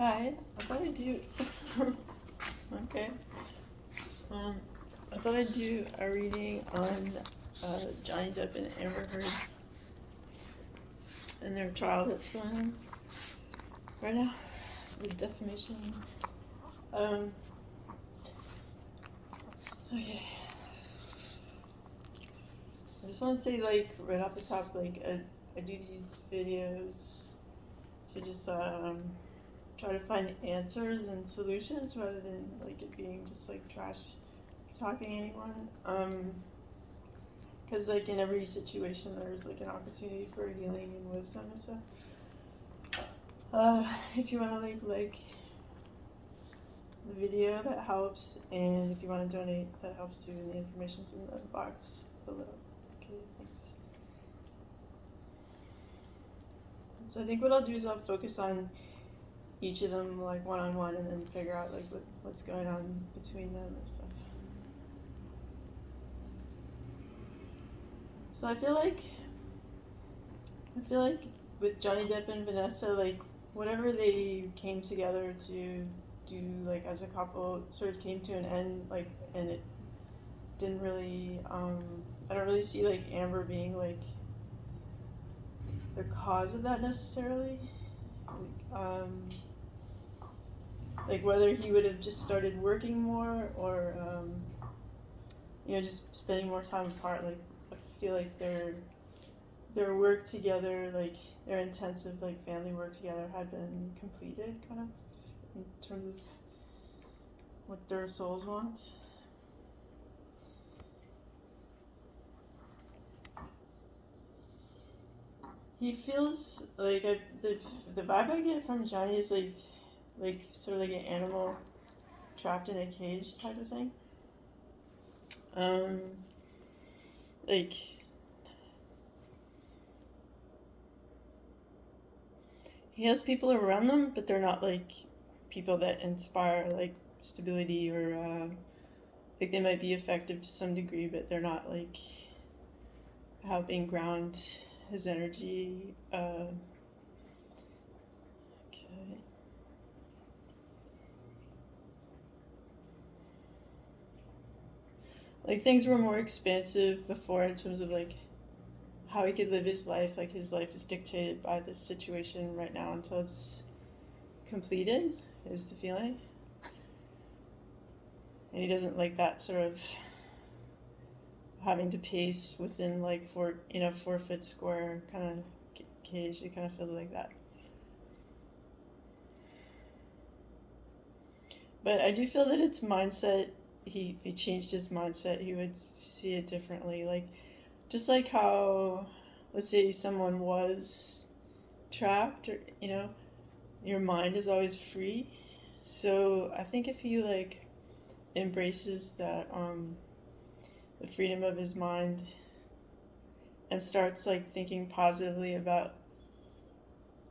Hi, I thought I'd do. Okay. I thought I'd do a reading on Johnny Depp and Amber Heard and their trial that's going on right now with defamation. Okay. I just want to say, like, right off the top, like, I do these videos to just try to find answers and solutions rather than like it being just like trash talking anyone. Because like in every situation there's like an opportunity for healing and wisdom and stuff. If you want to like the video, that helps, and if you want to donate, that helps too, and the information's in the box below. Okay, thanks. So I think what I'll do is I'll focus on each of them like one-on-one and then figure out like what's going on between them and stuff. So I feel like with Johnny Depp and Vanessa, like whatever they came together to do like as a couple sort of came to an end, like, and it didn't really I don't really see like Amber being like the cause of that necessarily. Like whether he would have just started working more or just spending more time apart. Like I feel like their work together, like their intensive like family work together, had been completed kind of in terms of what their souls want. He feels like the vibe I get from Johnny is like sort of like an animal trapped in a cage type of thing. Like he has people around them, but they're not like people that inspire like stability or like they might be effective to some degree, but they're not like helping ground his energy. Okay. Like things were more expansive before in terms of like how he could live his life. Like his life is dictated by this situation right now until it's completed, is the feeling. And he doesn't like that sort of having to pace within like 4 foot square kind of cage. It kind of feels like that. But I do feel that it's mindset. If he changed his mindset, he would see it differently. Like, just like how, let's say someone was trapped, or your mind is always free. So I think if he like embraces that the freedom of his mind and starts like thinking positively about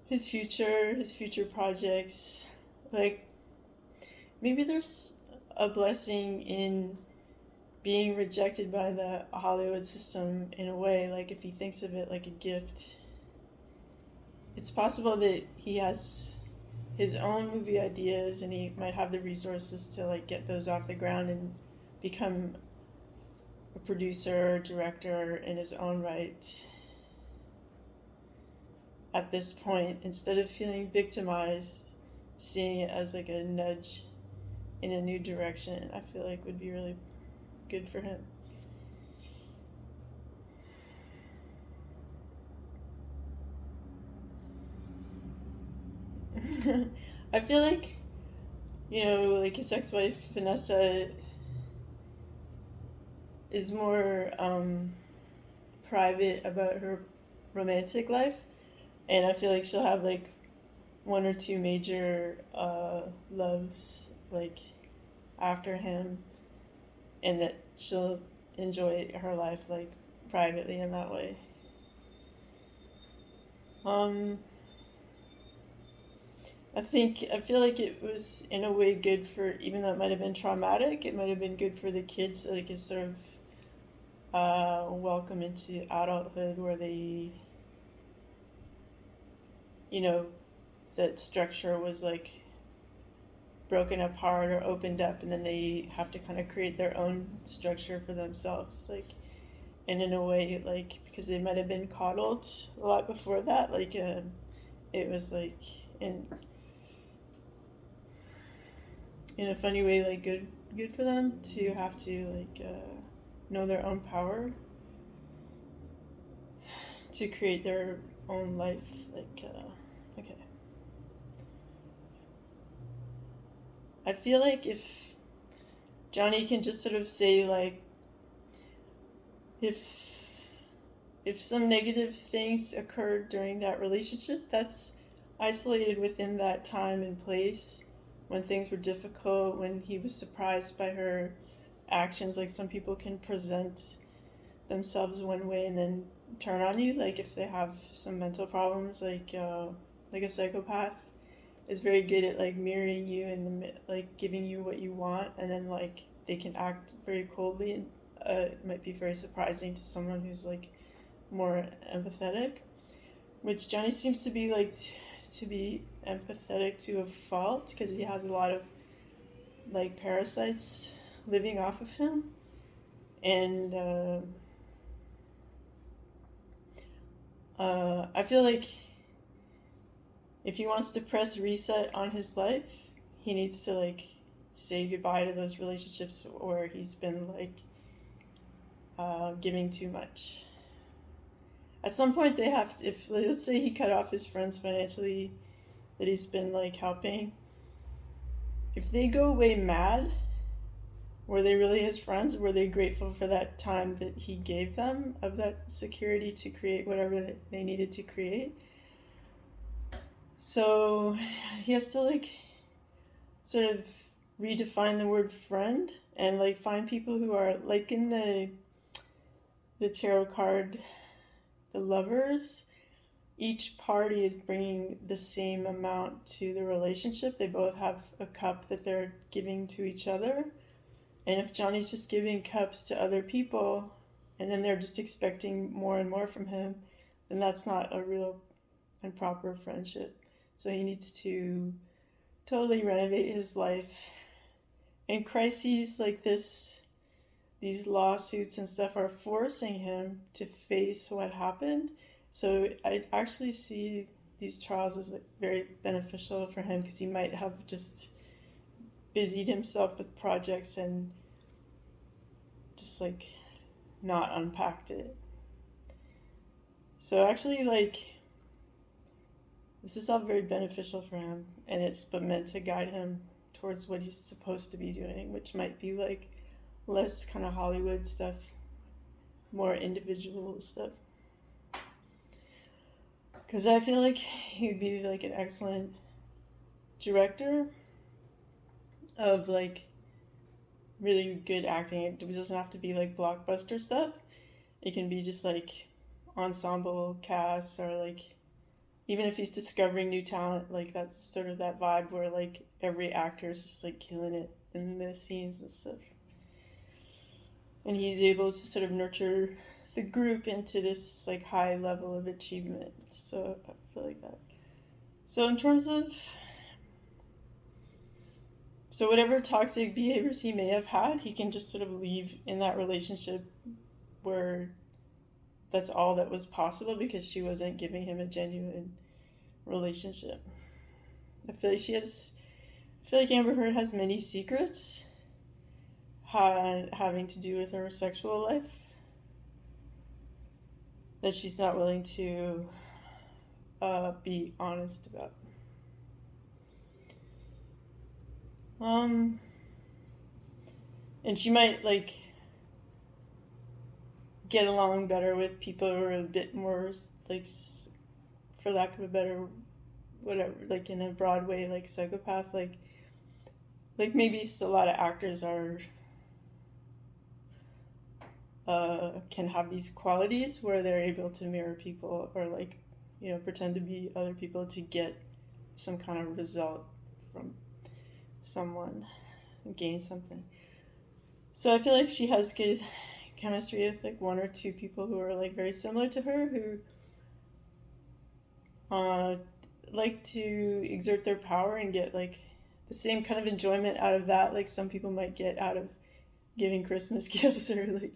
his future projects, like maybe there's a blessing in being rejected by the Hollywood system in a way. Like if he thinks of it like a gift, it's possible that he has his own movie ideas and he might have the resources to like get those off the ground and become a producer or director in his own right. At this point, instead of feeling victimized, seeing it as like a nudge in a new direction, I feel like would be really good for him. I feel like, like his ex-wife Vanessa is more private about her romantic life, and I feel like she'll have like one or two major loves like after him, and that she'll enjoy her life like privately in that way. I feel like it was in a way good for, even though it might have been traumatic, it might have been good for the kids, like his sort of welcome into adulthood where they, that structure was like broken apart or opened up, and then they have to kind of create their own structure for themselves, like, and in a way, like, because they might have been coddled a lot before that, like, it was like in a funny way, like, good for them to have to, like, know their own power to create their own life, like, okay. I feel like if Johnny can just sort of say, like, if some negative things occurred during that relationship, that's isolated within that time and place when things were difficult, when he was surprised by her actions. Like, some people can present themselves one way and then turn on you, like if they have some mental problems, like a psychopath is very good at, like, mirroring you and, like, giving you what you want, and then, like, they can act very coldly, and it might be very surprising to someone who's, like, more empathetic, which Johnny seems to be, like, to be empathetic to a fault, because he has a lot of, like, parasites living off of him, and I feel like if he wants to press reset on his life, he needs to, like, say goodbye to those relationships where he's been, like, giving too much. At some point, they have to, if, let's say, he cut off his friends financially that he's been, like, helping. If they go away mad, were they really his friends? Were they grateful for that time that he gave them of that security to create whatever they needed to create? So he has to, like, sort of redefine the word friend, and, like, find people who are, like, in the tarot card, the lovers, each party is bringing the same amount to the relationship. They both have a cup that they're giving to each other. And if Johnny's just giving cups to other people and then they're just expecting more and more from him, then that's not a real and proper friendship. So he needs to totally renovate his life. And crises like this, these lawsuits and stuff, are forcing him to face what happened. So I actually see these trials as, like, very beneficial for him, because he might have just busied himself with projects and just, like, not unpacked it. So actually, like, this is all very beneficial for him, and it's but meant to guide him towards what he's supposed to be doing, which might be, like, less kind of Hollywood stuff, more individual stuff. Because I feel like he would be, like, an excellent director of, like, really good acting. It doesn't have to be, like, blockbuster stuff. It can be just, like, ensemble casts, or, like, even if he's discovering new talent, like, that's sort of that vibe where, like, every actor is just, like, killing it in the scenes and stuff. And he's able to sort of nurture the group into this, like, high level of achievement. So I feel like that. So in terms of, so whatever toxic behaviors he may have had, he can just sort of leave in that relationship where that's all that was possible, because she wasn't giving him a genuine relationship. I feel like Amber Heard has many secrets having to do with her sexual life that she's not willing to be honest about. And she might, like, get along better with people who are a bit more, like, for lack of a better whatever, like, in a broad way, like, psychopath, like maybe a lot of actors are can have these qualities where they're able to mirror people, or, like, you know, pretend to be other people to get some kind of result from someone, gain something. So I feel like she has good chemistry with, like, one or two people who are, like, very similar to her, who like to exert their power and get, like, the same kind of enjoyment out of that like some people might get out of giving Christmas gifts, or like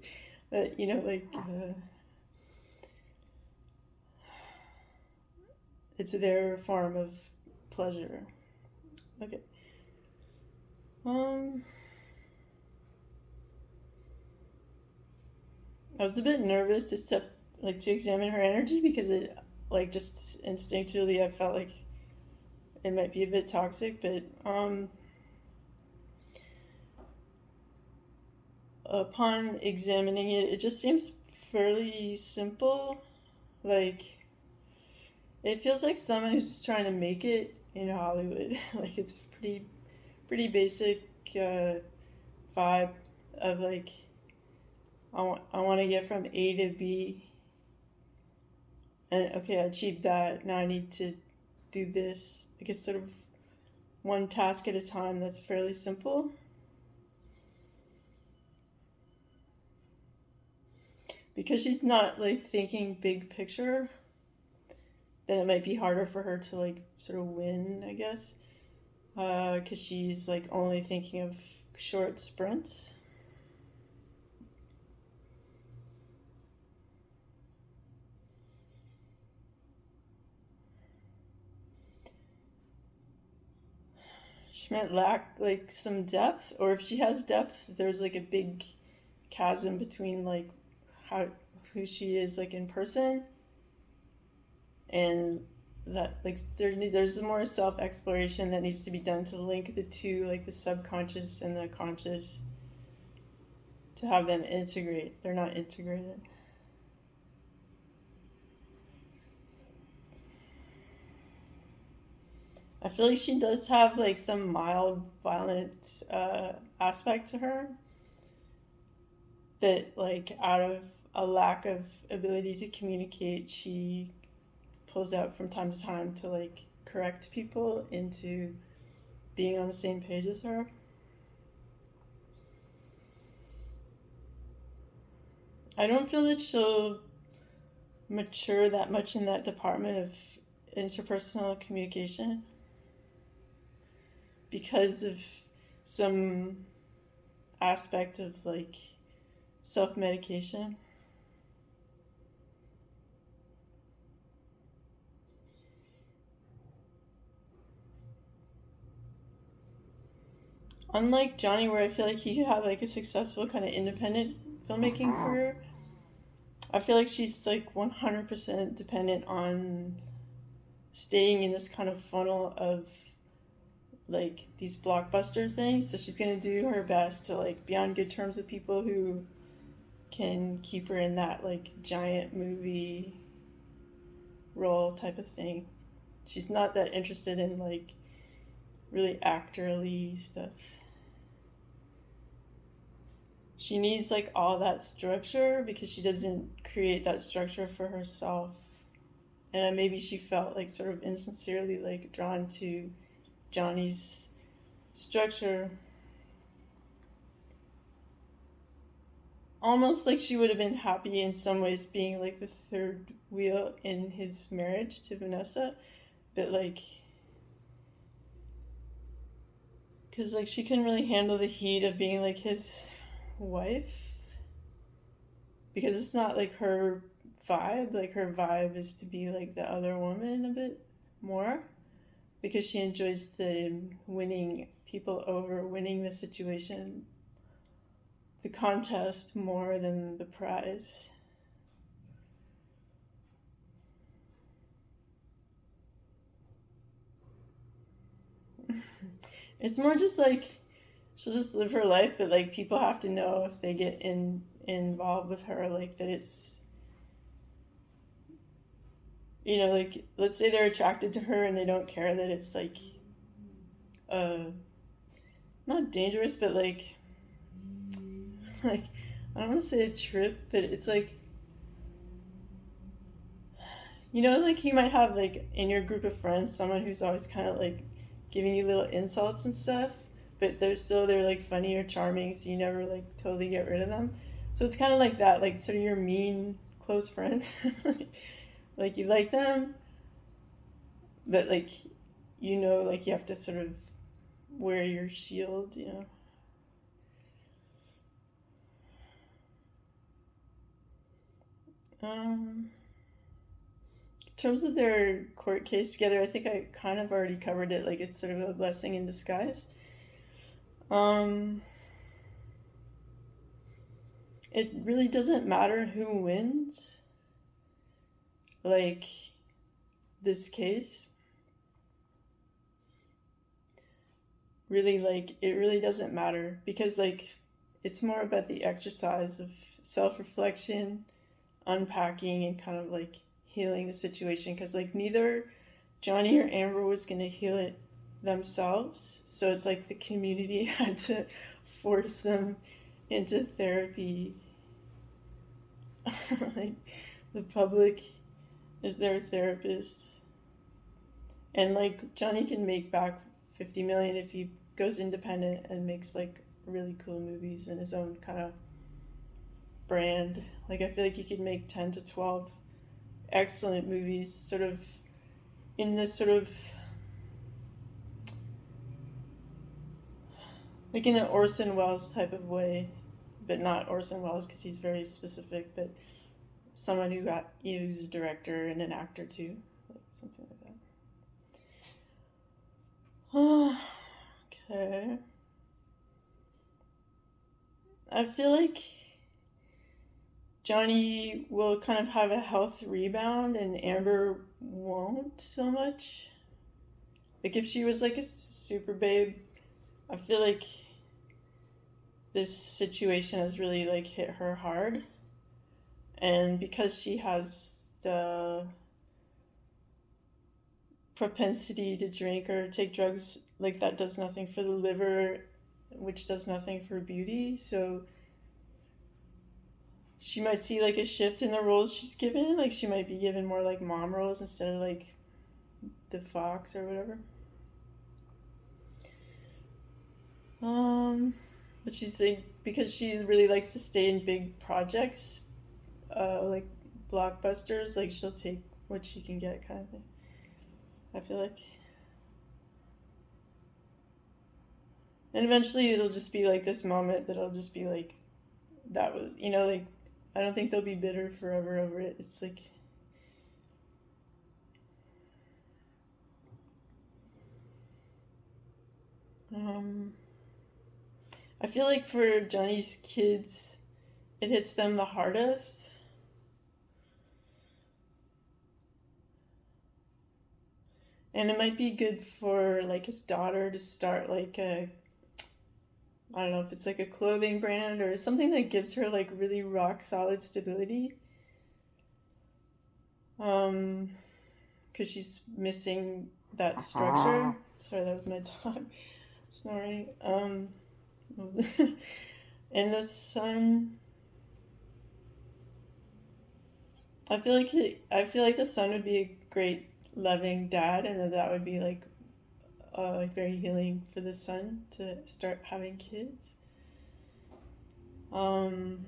it's their form of pleasure. Okay. Um, I was a bit nervous to examine her energy because it, like, just instinctually, I felt like it might be a bit toxic, but upon examining it, it just seems fairly simple. Like, it feels like someone who's just trying to make it in Hollywood. Like, it's pretty basic vibe of like, I want to get from A to B, and okay, I achieved that. Now I need to do this. Like, it's sort of one task at a time. That's fairly simple. Because she's not like thinking big picture, then it might be harder for her to like sort of win, I guess. Because she's like only thinking of short sprints. She might lack like some depth, or if she has depth, there's like a big chasm between like how who she is like in person, and that like there's more self exploration that needs to be done to link the two, like the subconscious and the conscious, to have them integrate. They're not integrated. I feel like she does have like some mild violent aspect to her that, like, out of a lack of ability to communicate, she pulls out from time to time to like correct people into being on the same page as her. I don't feel that she'll mature that much in that department of interpersonal communication because of some aspect of like self medication. Unlike Johnny, where I feel like he could have like a successful kind of independent filmmaking career, I feel like she's like 100% dependent on staying in this kind of funnel of like these blockbuster things. So she's gonna do her best to like be on good terms with people who can keep her in that like giant movie role type of thing. She's not that interested in like really actorly stuff. She needs like all that structure because she doesn't create that structure for herself. And maybe she felt like sort of insincerely like drawn to Johnny's structure. Almost like she would have been happy in some ways being like the third wheel in his marriage to Vanessa, but like, because like she couldn't really handle the heat of being like his wife, because it's not like her vibe. Like, her vibe is to be like the other woman a bit more, because she enjoys the winning people over, winning the situation, the contest, more than the prize. It's more just like she'll just live her life, but like people have to know if they get involved with her, like that it's, like, let's say they're attracted to her and they don't care that it's like uh not dangerous, but like I don't want to say a trip, but it's like, like you might have like in your group of friends someone who's always kind of like giving you little insults and stuff, but they're like funny or charming, so you never like totally get rid of them. So it's kind of like that, like sort of your mean close friend. Like, you like them, but like, like you have to sort of wear your shield, you know. In terms of their court case together, I think I kind of already covered it. Like, it's sort of a blessing in disguise. Um, it really doesn't matter who wins, like, this case. Really, like, it really doesn't matter because, like, it's more about the exercise of self reflection, unpacking, and kind of like healing the situation because, like, neither Johnny or Amber was going to heal it themselves. So it's like the community had to force them into therapy. Like, the public is their therapist. And, like, Johnny can make back 50 million if he goes independent and makes, like, really cool movies in his own kind of brand. Like, I feel like he could make 10 to 12 excellent movies, sort of in this sort of like in an Orson Welles type of way, but not Orson Welles because he's very specific, but someone who's a director and an actor too, like something like that. Okay. I feel like Johnny will kind of have a health rebound and Amber won't so much. Like, if she was like a super babe, I feel like this situation has really like hit her hard. And because she has the propensity to drink or take drugs, like, that does nothing for the liver, which does nothing for beauty. So she might see like a shift in the roles she's given. Like, she might be given more like mom roles instead of like the fox or whatever. But she's like, because she really likes to stay in big projects, like blockbusters, like she'll take what she can get, kind of thing. I feel like, and eventually it'll just be like this moment that'll just be like, that was, you know, like, I don't think they'll be bitter forever over it. It's like, I feel like for Johnny's kids, it hits them the hardest. And it might be good for like his daughter to start like a, I don't know if it's like a clothing brand or something that gives her like really rock solid stability. Because she's missing that structure. Sorry, that was my dog snoring. And the son, I feel like the son would be a great loving dad, and that would be like very healing for the son to start having kids. Um,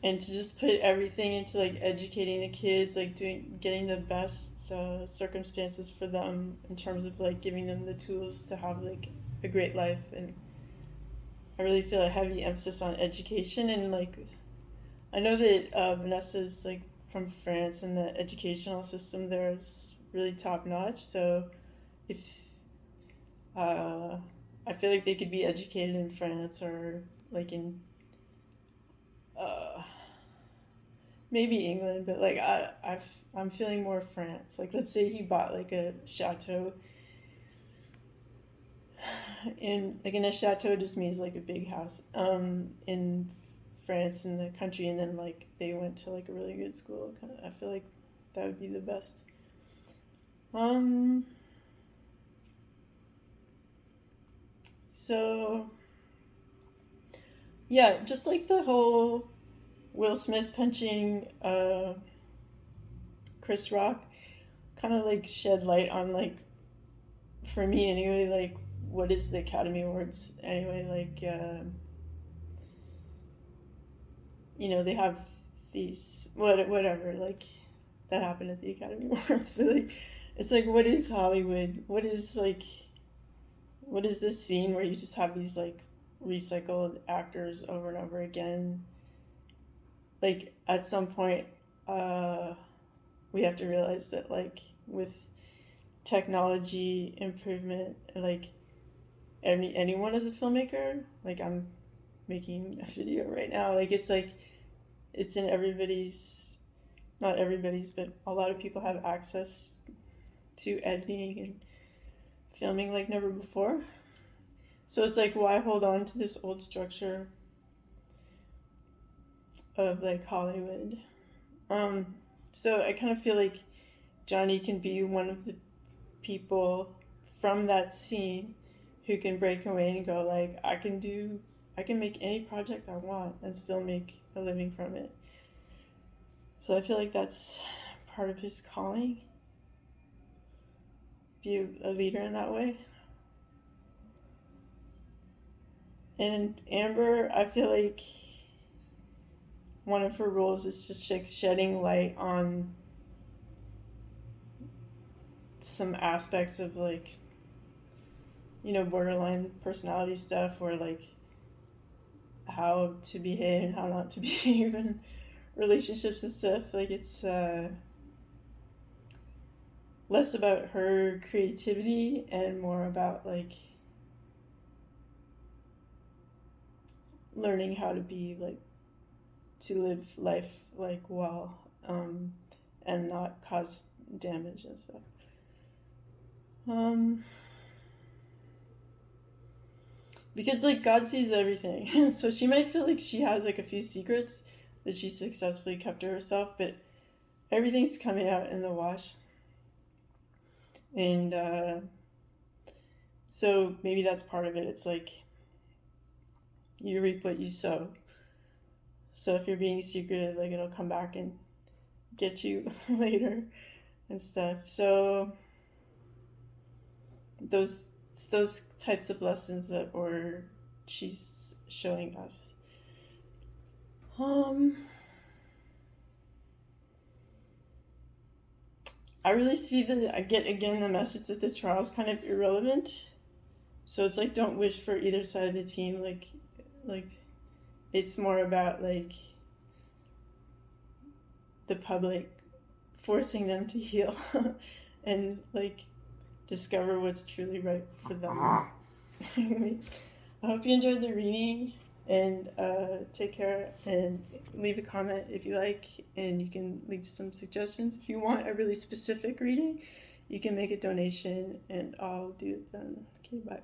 and to just put everything into like educating the kids, like getting the best circumstances for them in terms of like giving them the tools to have like a great life. And I really feel a heavy emphasis on education. And like, I know that Vanessa's like from France, and the educational system there is really top notch. So if I feel like they could be educated in France or like in uh, maybe England, but like I'm feeling more France. Like, let's say he bought like a chateau in a chateau just means like a big house in France in the country, and then like they went to like a really good school. I feel like that would be the best. Um, so yeah, just like the whole Will Smith punching Chris Rock kind of like shed light on like, for me anyway, like what is the Academy Awards anyway, like you know, they have these whatever like that happened at the Academy Awards, but like it's like, what is Hollywood, what is like what is this scene where you just have these like recycled actors over and over again? Like at some point, uh, we have to realize that like with technology improvement, like anyone is a filmmaker. Like I'm making a video right now. Like it's in everybody's, not everybody's, but a lot of people have access to editing and filming like never before. So it's like, why hold on to this old structure of like Hollywood? So I kind of feel like Johnny can be one of the people from that scene who can break away and go like, I can make any project I want and still make a living from it. So I feel like that's part of his calling, be a leader in that way. And Amber, I feel like one of her roles is just like shedding light on some aspects of like, borderline personality stuff, or like how to behave and how not to behave in relationships and stuff. Like it's less about her creativity and more about like learning how to be like, to live life like well, and not cause damage and stuff. Because like God sees everything, so she might feel like she has like a few secrets that she successfully kept to herself, but everything's coming out in the wash. And so maybe that's part of it. It's like you reap what you sow. So if you're being secretive, like it'll come back and get you later and stuff. So those types of lessons that were she's showing us. I really see that I get again the message that the trial's kind of irrelevant. So it's like, don't wish for either side of the team. Like it's more about like the public forcing them to heal and like discover what's truly right for them. I hope you enjoyed the reading, and take care, and leave a comment if you like, and you can leave some suggestions. If you want a really specific reading, you can make a donation and I'll do it then. Okay, bye.